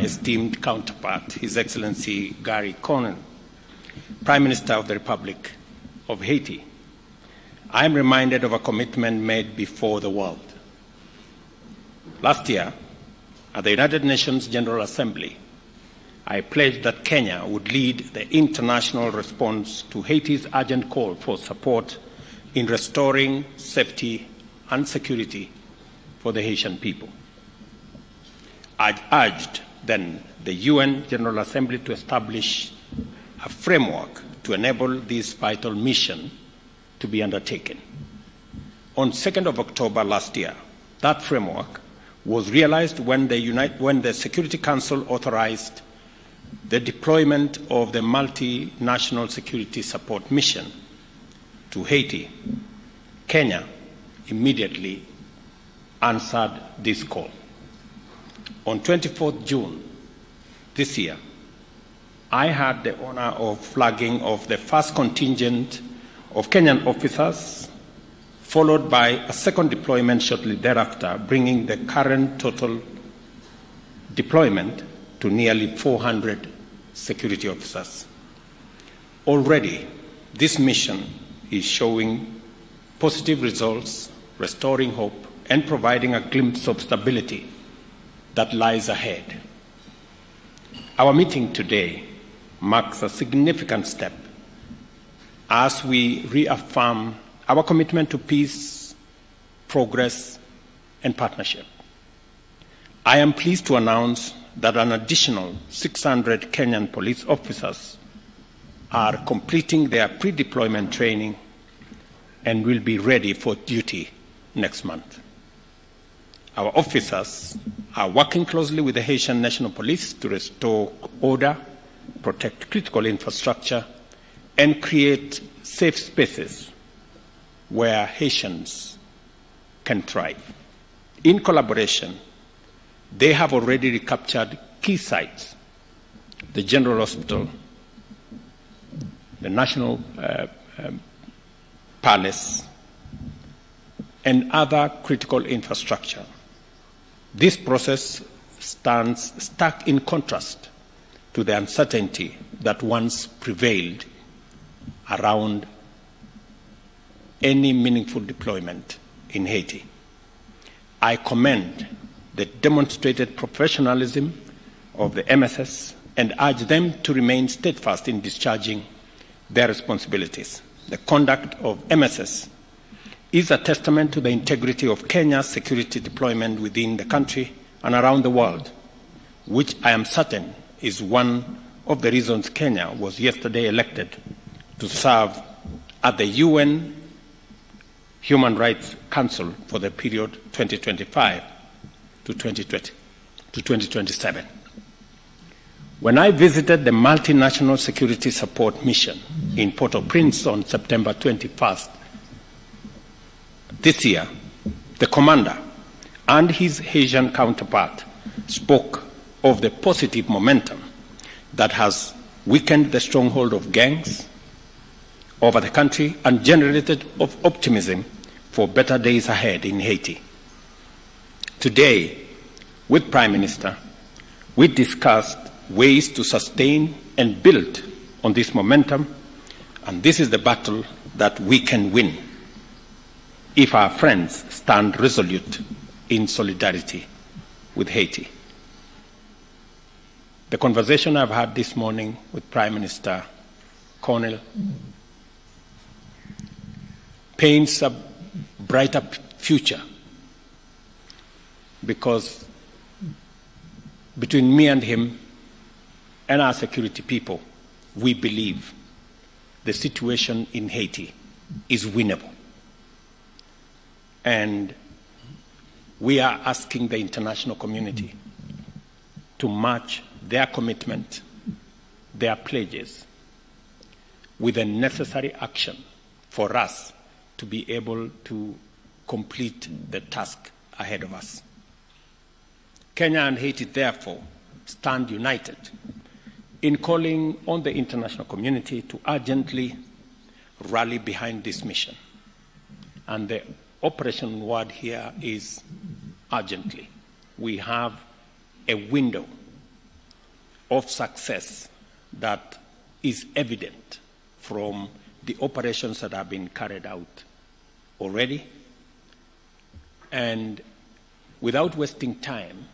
my esteemed counterpart, His Excellency Gary Conil, Prime Minister of the Republic of Haiti, I am reminded of a commitment made before the world. Last year, at the United Nations General Assembly, I pledged that Kenya would lead the international response to Haiti's urgent call for support in restoring safety and security for the Haitian people. I urged then the UN General Assembly to establish a framework to enable this vital mission to be undertaken. On 2nd of October last year, that framework was realized when the Security Council authorized the deployment of the multinational security support mission to Haiti. Kenya immediately answered this call. On 24th June this year, I had the honor of flagging of the first contingent of Kenyan officers, followed by a second deployment shortly thereafter, bringing the current total deployment to nearly 400 security officers. Already, this mission is showing positive results, restoring hope, and providing a glimpse of stability that lies ahead. Our meeting today marks a significant step as we reaffirm our commitment to peace, progress, and partnership. I am pleased to announce that an additional 600 Kenyan police officers are completing their pre-deployment training and will be ready for duty next month. Our officers are working closely with the Haitian National Police to restore order, protect critical infrastructure, and create safe spaces where Haitians can thrive. In collaboration, they have already recaptured key sites: the General Hospital, the National Palace, and other critical infrastructure. This process stands stark in contrast to the uncertainty that once prevailed around any meaningful deployment in Haiti. I commend the demonstrated professionalism of the MSS and urge them to remain steadfast in discharging their responsibilities. The conduct of MSS is a testament to the integrity of Kenya's security deployment within the country and around the world, which I am certain is one of the reasons Kenya was yesterday elected to serve at the UN Human Rights Council for the period 2025 to 2027. When I visited the multinational security support mission in Port-au-Prince on September 21st this year, the commander and his Haitian counterpart spoke of the positive momentum that has weakened the stronghold of gangs over the country and generated optimism for better days ahead in Haiti. Today, with Prime Minister, we discussed ways to sustain and build on this momentum, and this is the battle that we can win if our friends stand resolute in solidarity with Haiti. The conversation I've had this morning with Prime Minister Conil paints a brighter future, because between me and him and our security people, we believe the situation in Haiti is winnable. And we are asking the international community to match their commitment, their pledges, with the necessary action for us to be able to complete the task ahead of us. Kenya and Haiti, therefore, stand united in calling on the international community to urgently rally behind this mission. And the operation word here is urgently. We have a window of success that is evident from the operations that have been carried out already. And without wasting time,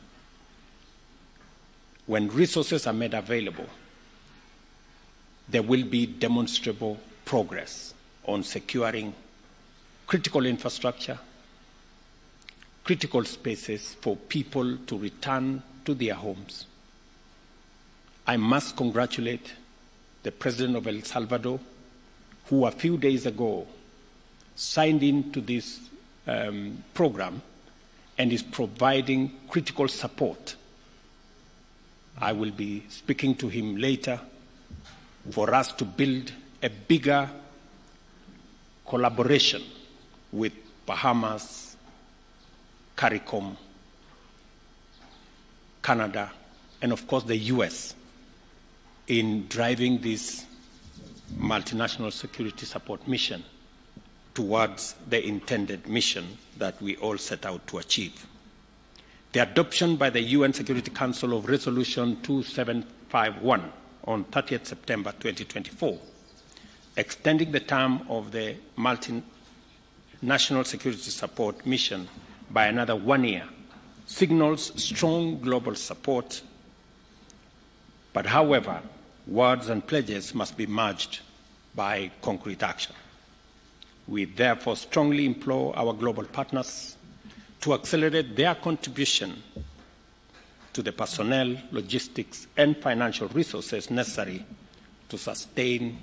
when resources are made available, there will be demonstrable progress on securing critical infrastructure, critical spaces for people to return to their homes. I must congratulate the President of El Salvador, who a few days ago signed into this program and is providing critical support. I will be speaking to him later for us to build a bigger collaboration with Bahamas, CARICOM, Canada, and of course the US in driving this multinational security support mission towards the intended mission that we all set out to achieve. The adoption by the UN Security Council of Resolution 2751 on 30th September 2024, extending the term of the multinational security support mission by another 1 year, signals strong global support. But however, words and pledges must be merged by concrete action. We therefore strongly implore our global partners to accelerate their contribution to the personnel, logistics, and financial resources necessary to sustain,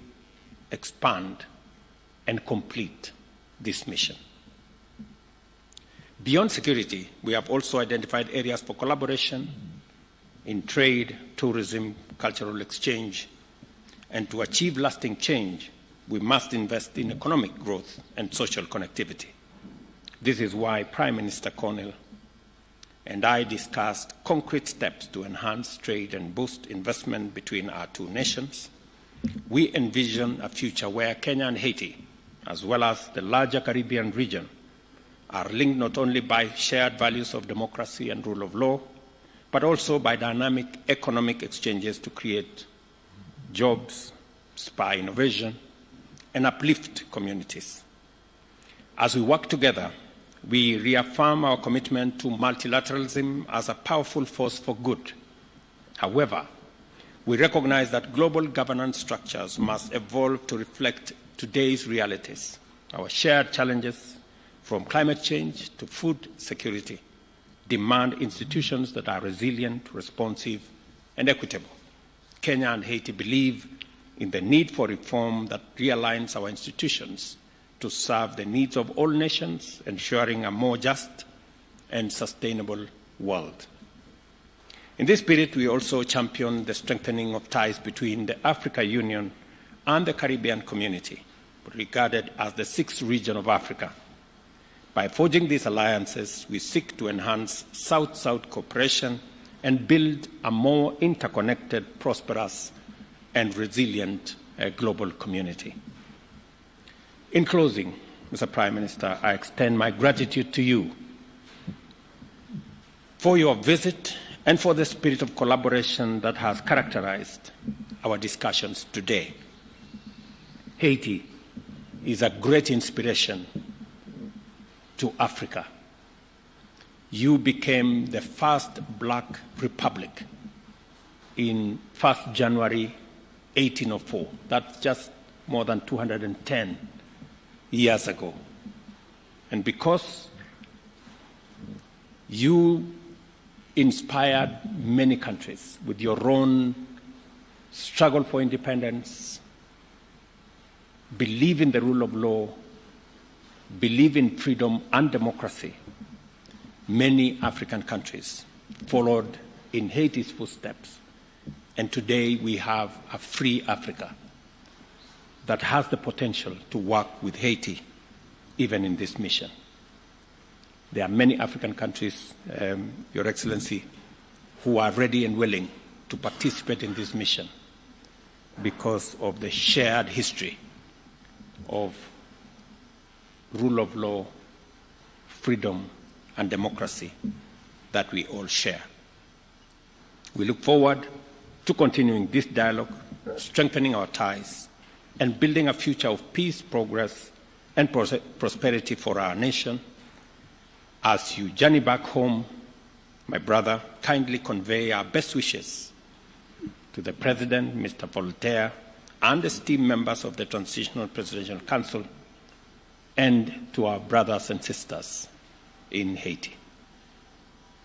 expand, and complete this mission. Beyond security, we have also identified areas for collaboration in trade, tourism, cultural exchange, and to achieve lasting change, we must invest in economic growth and social connectivity. This is why Prime Minister Cornell and I discussed concrete steps to enhance trade and boost investment between our two nations. We envision a future where Kenya and Haiti, as well as the larger Caribbean region, are linked not only by shared values of democracy and rule of law, but also by dynamic economic exchanges to create jobs, spur innovation, and uplift communities. As we work together, we reaffirm our commitment to multilateralism as a powerful force for good. However, we recognize that global governance structures must evolve to reflect today's realities. Our shared challenges, from climate change to food security, demand institutions that are resilient, responsive, and equitable. Kenya and Haiti believe in the need for reform that realigns our institutions to serve the needs of all nations, ensuring a more just and sustainable world. In this spirit, we also champion the strengthening of ties between the African Union and the Caribbean community, regarded as the sixth region of Africa. By forging these alliances, we seek to enhance South-South cooperation and build a more interconnected, prosperous, and resilient global community. In closing, Mr. Prime Minister, I extend my gratitude to you for your visit and for the spirit of collaboration that has characterized our discussions today. Haiti is a great inspiration to Africa. You became the first black republic in 1st January 1804. That's just more than 210 years ago. And because you inspired many countries with your own struggle for independence, believe in the rule of law, believe in freedom and democracy, many African countries followed in Haiti's footsteps. And today we have a free Africa that has the potential to work with Haiti, even in this mission. There are many African countries, Your Excellency, who are ready and willing to participate in this mission because of the shared history of rule of law, freedom, and democracy that we all share. We look forward to continuing this dialogue, strengthening our ties, and building a future of peace, progress, and prosperity for our nation. As you journey back home, my brother, kindly convey our best wishes to the President, Mr. Voltaire, and esteemed members of the Transitional Presidential Council, and to our brothers and sisters in Haiti.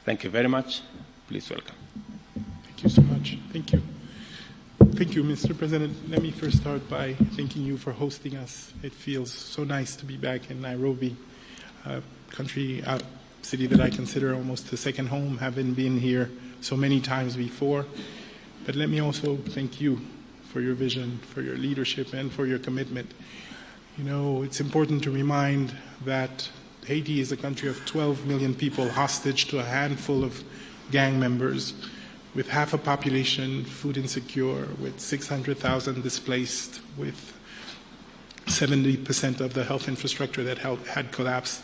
Thank you very much. Please welcome. Thank you so much. Thank you. Thank you, Mr. President. Let me first start by thanking you for hosting us. It feels so nice to be back in Nairobi, a city that I consider almost a second home, having been here so many times before. But let me also thank you for your vision, for your leadership, and for your commitment. You know, it's important to remind that Haiti is a country of 12 million people hostage to a handful of gang members, with half a population food insecure, with 600,000 displaced, with 70% of the health infrastructure that had collapsed.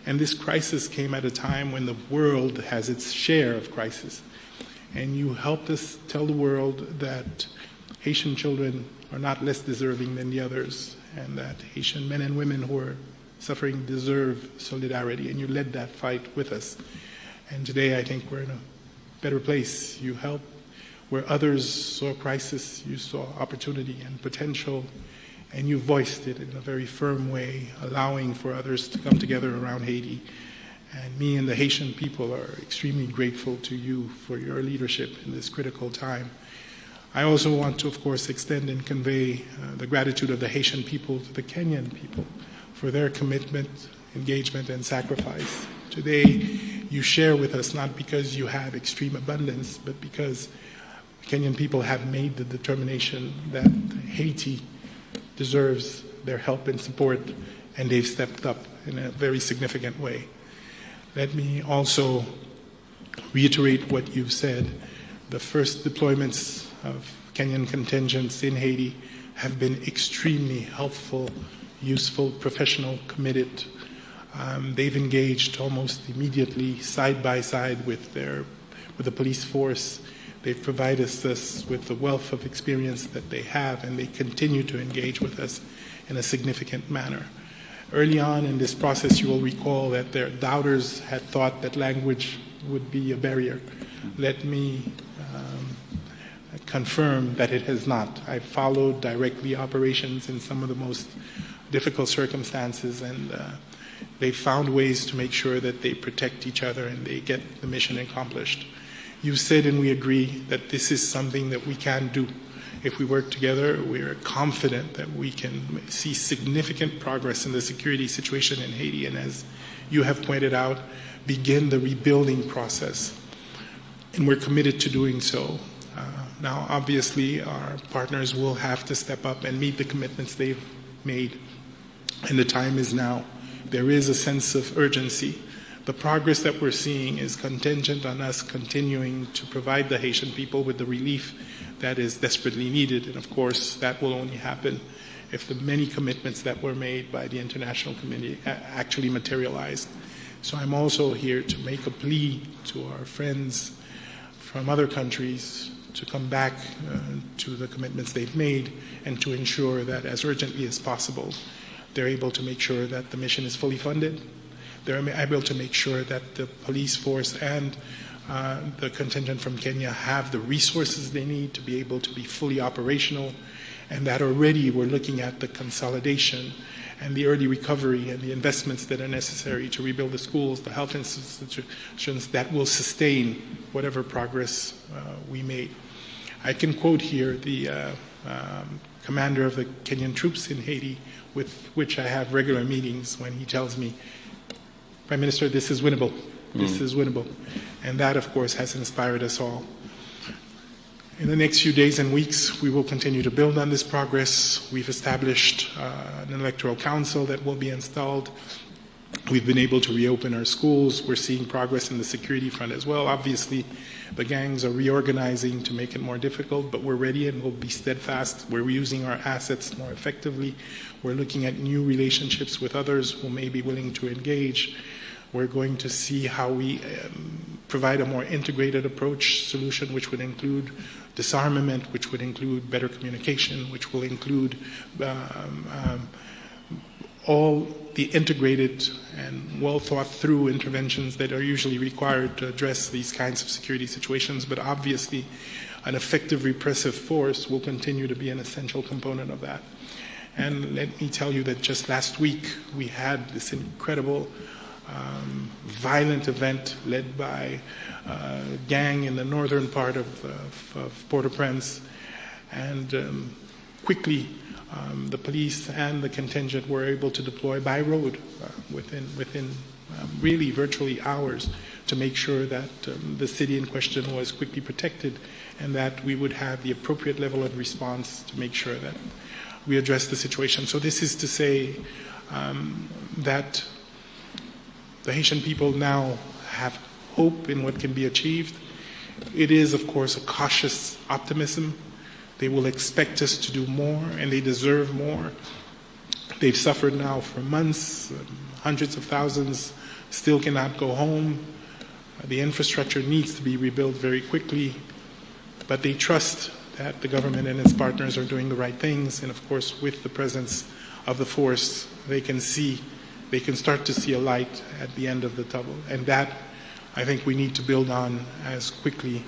And this crisis came at a time when the world has its share of crisis. And you helped us tell the world that Haitian children are not less deserving than the others, and that Haitian men and women who are suffering deserve solidarity, and you led that fight with us. And today I think we're in a better place. You helped where others saw crisis, you saw opportunity and potential, and you voiced it in a very firm way, allowing for others to come together around Haiti. And me and the Haitian people are extremely grateful to you for your leadership in this critical time. I also want to, of course, extend and convey the gratitude of the Haitian people to the Kenyan people for their commitment, engagement, and sacrifice. Today, you share with us not because you have extreme abundance, but because Kenyan people have made the determination that Haiti deserves their help and support, and they've stepped up in a very significant way. Let me also reiterate what you've said. The first deployments of Kenyan contingents in Haiti have been extremely helpful, useful, professional, committed. They've engaged almost immediately, side by side with the police force. They've provided us with the wealth of experience that they have, and they continue to engage with us in a significant manner. Early on in this process, you will recall that their doubters had thought that language would be a barrier. Let me confirm that it has not. I followed directly operations in some of the most difficult circumstances, and they found ways to make sure that they protect each other and they get the mission accomplished. You said, and we agree, that this is something that we can do. If we work together, we are confident that we can see significant progress in the security situation in Haiti, and as you have pointed out, begin the rebuilding process. And we're committed to doing so. Now, obviously, our partners will have to step up and meet the commitments they've made, and the time is now. There is a sense of urgency. The progress that we're seeing is contingent on us continuing to provide the Haitian people with the relief that is desperately needed. And of course, that will only happen if the many commitments that were made by the international community actually materialized. So I'm also here to make a plea to our friends from other countries to come back to the commitments they've made and to ensure that as urgently as possible, they're able to make sure that the mission is fully funded. They're able to make sure that the police force and the contingent from Kenya have the resources they need to be able to be fully operational, and that already we're looking at the consolidation and the early recovery and the investments that are necessary to rebuild the schools, the health institutions that will sustain whatever progress we made. I can quote here the commander of the Kenyan troops in Haiti, with which I have regular meetings, when he tells me, Prime Minister, this is winnable. This is winnable. And that, of course, has inspired us all. In the next few days and weeks, we will continue to build on this progress. We've established an electoral council that will be installed. We've been able to reopen our schools. We're seeing progress in the security front as well. Obviously, the gangs are reorganizing to make it more difficult, but we're ready and we'll be steadfast. We're using our assets more effectively. We're looking at new relationships with others who may be willing to engage. We're going to see how we provide a more integrated approach solution, which would include disarmament, which would include better communication, which will include all the integrated and well thought through interventions that are usually required to address these kinds of security situations. But obviously, an effective repressive force will continue to be an essential component of that. And let me tell you that just last week we had this incredible violent event led by a gang in the northern part of Port-au-Prince, and quickly the police and the contingent were able to deploy by road within really virtually hours to make sure that the city in question was quickly protected and that we would have the appropriate level of response to make sure that we address the situation. So this is to say that the Haitian people now have hope in what can be achieved. It is, of course, a cautious optimism. They will expect us to do more, and they deserve more. They've suffered now for months. Hundreds of thousands still cannot go home. The infrastructure needs to be rebuilt very quickly, but they trust that the government and its partners are doing the right things, and of course, with the presence of the force, they can start to see a light at the end of the tunnel, and that I think we need to build on as quickly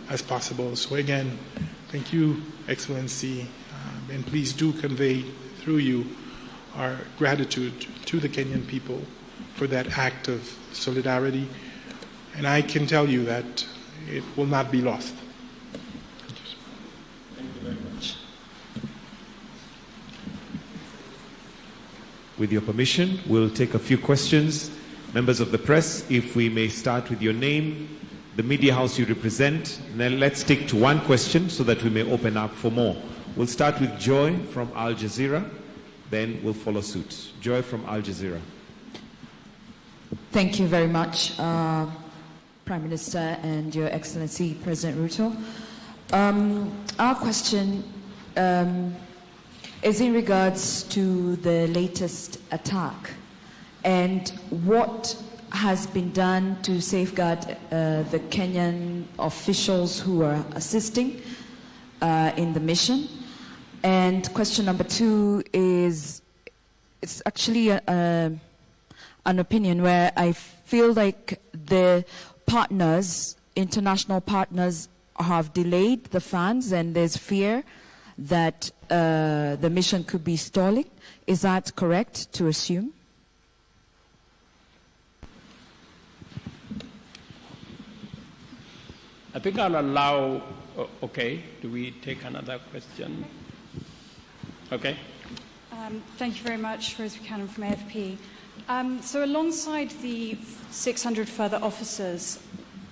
as possible. So again, thank you, Excellency, and please do convey through you our gratitude to the Kenyan people for that act of solidarity, and I can tell you that it will not be lost. Thank you very much. With your permission, we'll take a few questions. Members of the press, if we may start with your name, the media house you represent, and then let's stick to one question so that we may open up for more. We'll start with Joy from Al Jazeera, then we'll follow suit. Joy from Al Jazeera. Thank you very much, Prime Minister and Your Excellency President Ruto. Our question is in regards to the latest attack and what has been done to safeguard the Kenyan officials who are assisting in the mission. And question number two is, it's actually an opinion where I feel like the partners, international partners, have delayed the funds and there's fear that the mission could be stalling. Is that correct to assume? I think I'll allow, okay, do we take another question? Okay. Thank you very much, Rose Buchanan from AFP. So alongside the 600 further officers,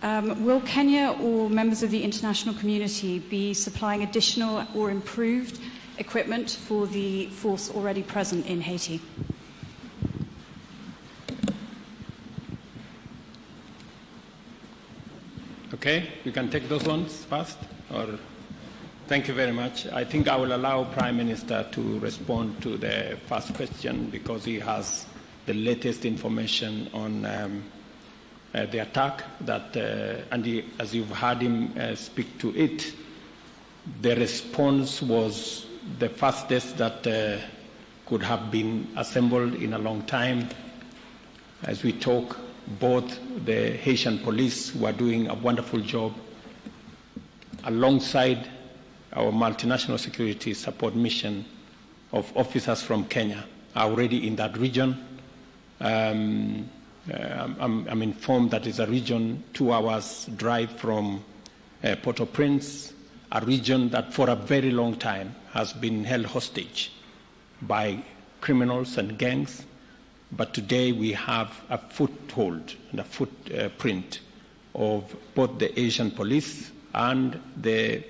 will Kenya or members of the international community be supplying additional or improved equipment for the force already present in Haiti? Okay, we can take those ones first. Or thank you very much. I think I will allow Prime Minister to respond to the first question because he has the latest information on the attack that, and as you've heard him speak to it, the response was the fastest that could have been assembled in a long time. As we talk, both the Haitian police, who are doing a wonderful job, alongside our multinational security support mission of officers from Kenya, are already in that region. I'm informed that it's a region 2 hours drive from Port-au-Prince, a region that for a very long time has been held hostage by criminals and gangs. But today we have a foothold and a footprint of both the Asian police and the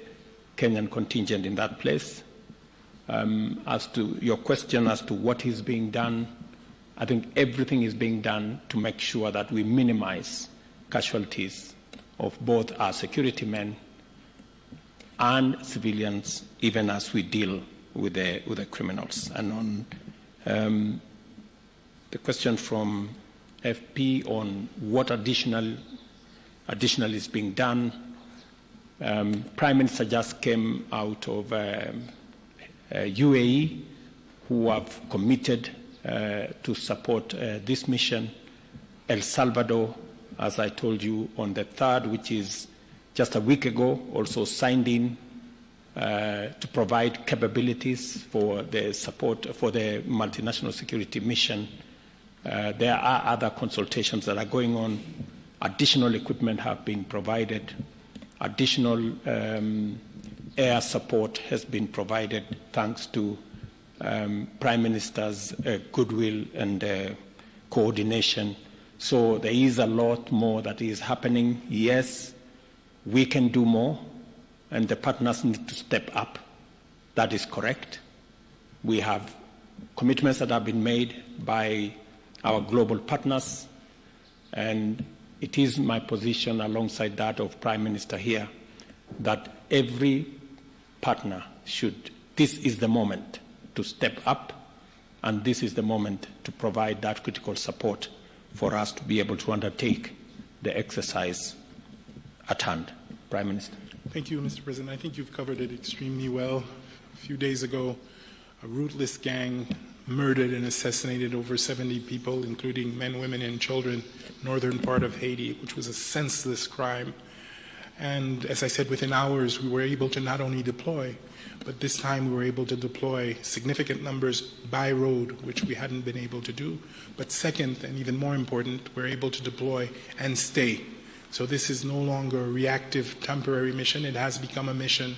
Kenyan contingent in that place. As to your question as to what is being done, I think everything is being done to make sure that we minimize casualties of both our security men and civilians, even as we deal with the criminals. And on the question from FP on what additional additional is being done. Prime Minister just came out of UAE, who have committed to support this mission. El Salvador, as I told you, on the 3rd, which is just a week ago, also signed in to provide capabilities for the support for the multinational security mission. There are other consultations that are going on. Additional equipment have been provided. Additional air support has been provided thanks to Prime Minister's goodwill and coordination. So there is a lot more that is happening. Yes, we can do more, and the partners need to step up. That is correct. We have commitments that have been made by our global partners, and it is my position, alongside that of Prime Minister here, that every partner should, this is the moment to step up, and this is the moment to provide that critical support for us to be able to undertake the exercise at hand. Prime Minister. Thank you, Mr. President. I think you've covered it extremely well. A few days ago, a ruthless gang murdered and assassinated over 70 people, including men, women, and children, northern part of Haiti, which was a senseless crime. And as I said, within hours, we were able to not only deploy, but this time we were able to deploy significant numbers by road, which we hadn't been able to do. But second, and even more important, we're able to deploy and stay. So this is no longer a reactive, temporary mission. It has become a mission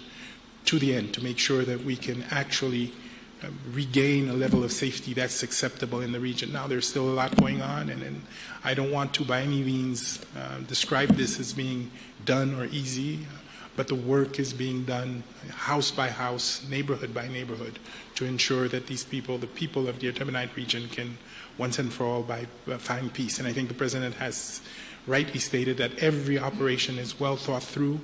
to the end, to make sure that we can actually regain a level of safety that's acceptable in the region. Now, there's still a lot going on, and I don't want to by any means describe this as being done or easy, but the work is being done house by house, neighborhood by neighborhood, to ensure that these people, the people of the Artemonite region, can once and for all find peace. And I think the President has rightly stated that every operation is well thought through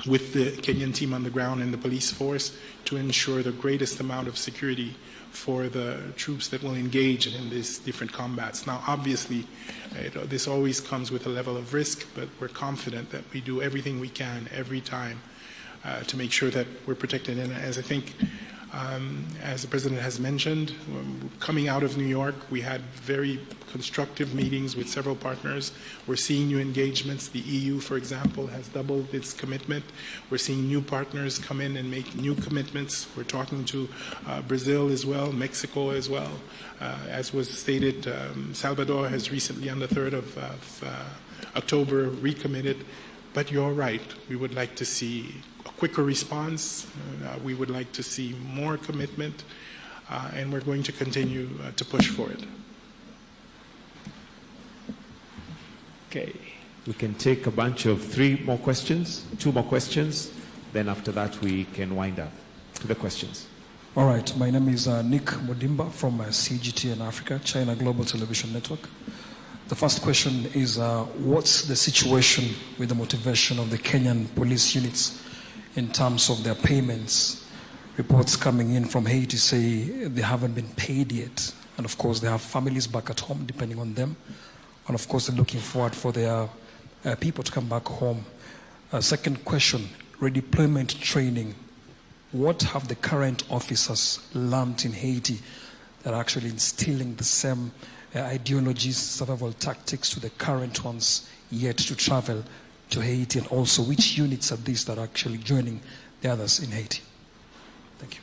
with the Kenyan team on the ground and the police force to ensure the greatest amount of security for the troops that will engage in these different combats. Now, obviously, this always comes with a level of risk, but we're confident that we do everything we can every time to make sure that we're protected. And as I think, as the President has mentioned, coming out of New York, we had very constructive meetings with several partners. We're seeing new engagements. The EU, for example, has doubled its commitment. We're seeing new partners come in and make new commitments. We're talking to Brazil as well, Mexico as well. As was stated, Salvador has recently, on the 3rd of October, recommitted. But you're right. We would like to see a quicker response. We would like to see more commitment. And we're going to continue to push for it. Okay. We can take a bunch of 3 more questions, 2 more questions. Then after that, we can wind up to the questions. All right. My name is Nick Modimba from CGT in Africa, China Global Television Network. The first question is, what's the situation with the motivation of the Kenyan police units in terms of their payments? Reports coming in from Haiti say they haven't been paid yet. And of course, they have families back at home, depending on them. And of course, they're looking forward for their people to come back home. Second question, redeployment training. What have the current officers learned in Haiti that are actually instilling the same ideologies, survival tactics to the current ones yet to travel to Haiti? And also, which units are these that are actually joining the others in Haiti? Thank you.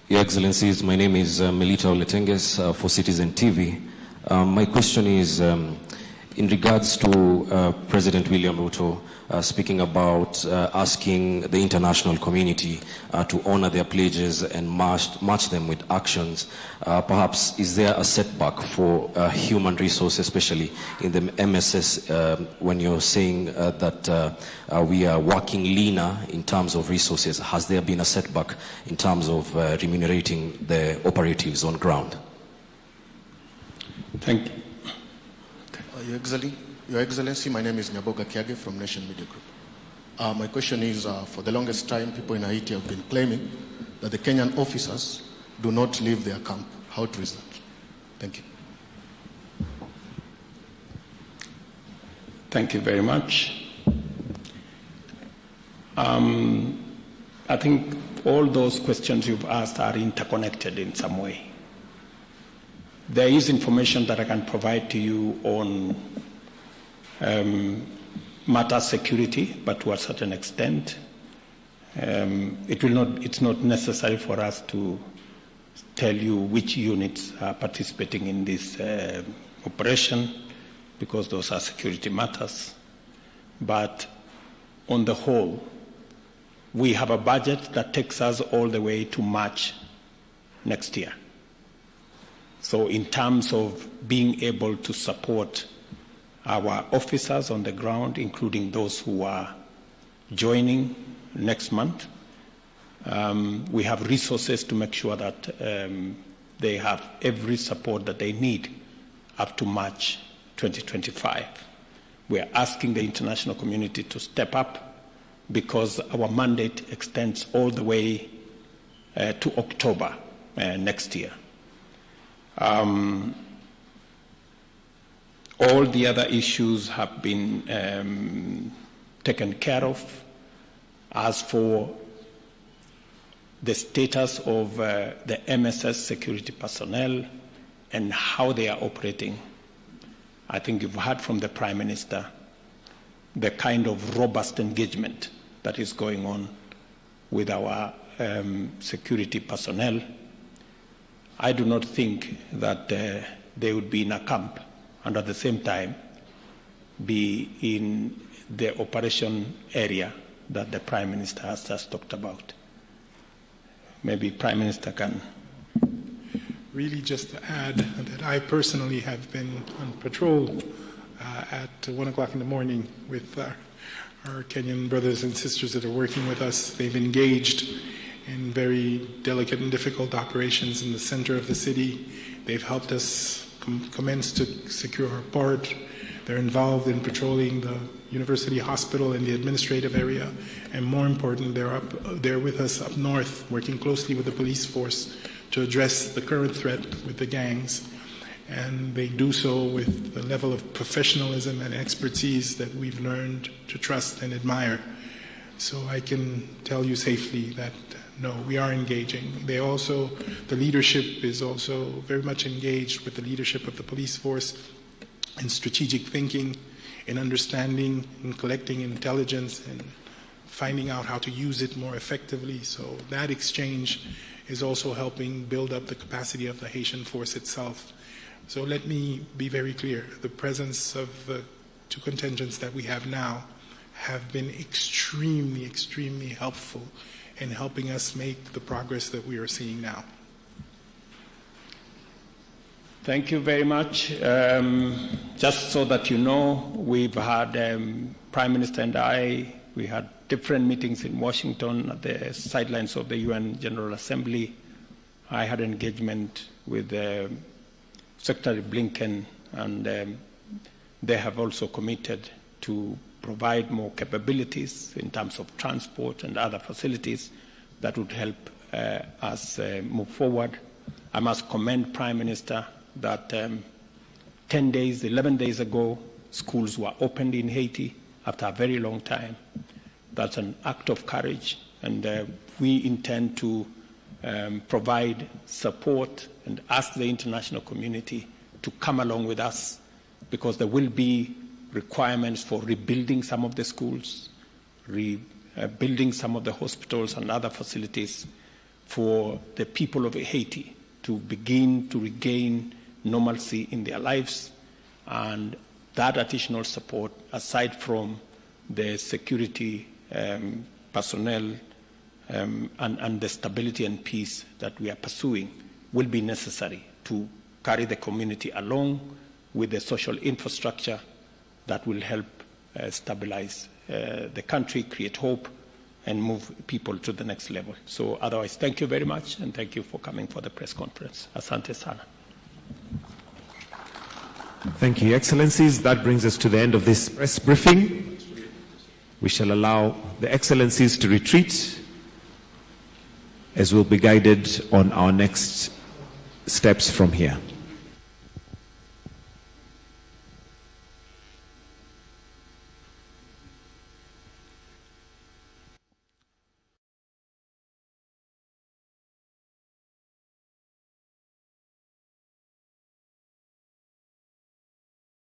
Your Excellencies, my name is Melita Oletenges for Citizen TV. My question is in regards to President William Ruto speaking about asking the international community to honor their pledges and match them with actions. Perhaps is there a setback for human resources, especially in the MSS, when you're saying that we are working leaner in terms of resources? Has there been a setback in terms of remunerating the operatives on ground? Thank you. Your Excellency, my name is Nyaboga Kiage from Nation Media Group. My question is, for the longest time, people in Haiti have been claiming that the Kenyan officers do not leave their camp. How true is that? Thank you. Thank you very much. I think all those questions you've asked are interconnected in some way. There is information that I can provide to you on matter security, but to a certain extent. It's not necessary for us to tell you which units are participating in this operation, because those are security matters. But on the whole, we have a budget that takes us all the way to March next year. So in terms of being able to support our officers on the ground, including those who are joining next month, we have resources to make sure that they have every support that they need up to March 2025. We are asking the international community to step up because our mandate extends all the way to October next year. All the other issues have been taken care of. As for the status of the MSS security personnel and how they are operating, I think you've heard from the Prime Minister the kind of robust engagement that is going on with our security personnel. I do not think that they would be in a camp and at the same time be in the operation area that the Prime Minister has just talked about. Maybe Prime Minister can. Really just to add that I personally have been on patrol at 1 o'clock in the morning with our Kenyan brothers and sisters that are working with us. They've engaged in very delicate and difficult operations in the center of the city. They've helped us commence to secure our port. They're involved in patrolling the university hospital and the administrative area. And more important, they're with us up north, working closely with the police force to address the current threat with the gangs. And they do so with the level of professionalism and expertise that we've learned to trust and admire. So I can tell you safely that no, we are engaging. The leadership is also very much engaged with the leadership of the police force in strategic thinking, in understanding, in collecting intelligence, and finding out how to use it more effectively. So that exchange is also helping build up the capacity of the Haitian force itself. So let me be very clear. The presence of the two contingents that we have now have been extremely, extremely helpful in helping us make the progress that we are seeing now. Thank you very much. Just so that you know, we've had Prime Minister and we had different meetings in Washington at the sidelines of the UN General Assembly. I had engagement with Secretary Blinken, and they have also committed to provide more capabilities in terms of transport and other facilities that would help us move forward. I must commend Prime Minister that 11 days ago, schools were opened in Haiti after a very long time. That's an act of courage, and we intend to provide support and ask the international community to come along with us, because there will be requirements for rebuilding some of the schools, rebuilding some of the hospitals and other facilities for the people of Haiti to begin to regain normalcy in their lives. And that additional support, aside from the security personnel and the stability and peace that we are pursuing, will be necessary to carry the community along with the social infrastructure that will help stabilize the country, create hope, and move people to the next level. So otherwise, thank you very much, and thank you for coming for the press conference. Asante sana. Thank you, Excellencies. That brings us to the end of this press briefing. We shall allow the Excellencies to retreat as we'll be guided on our next steps from here.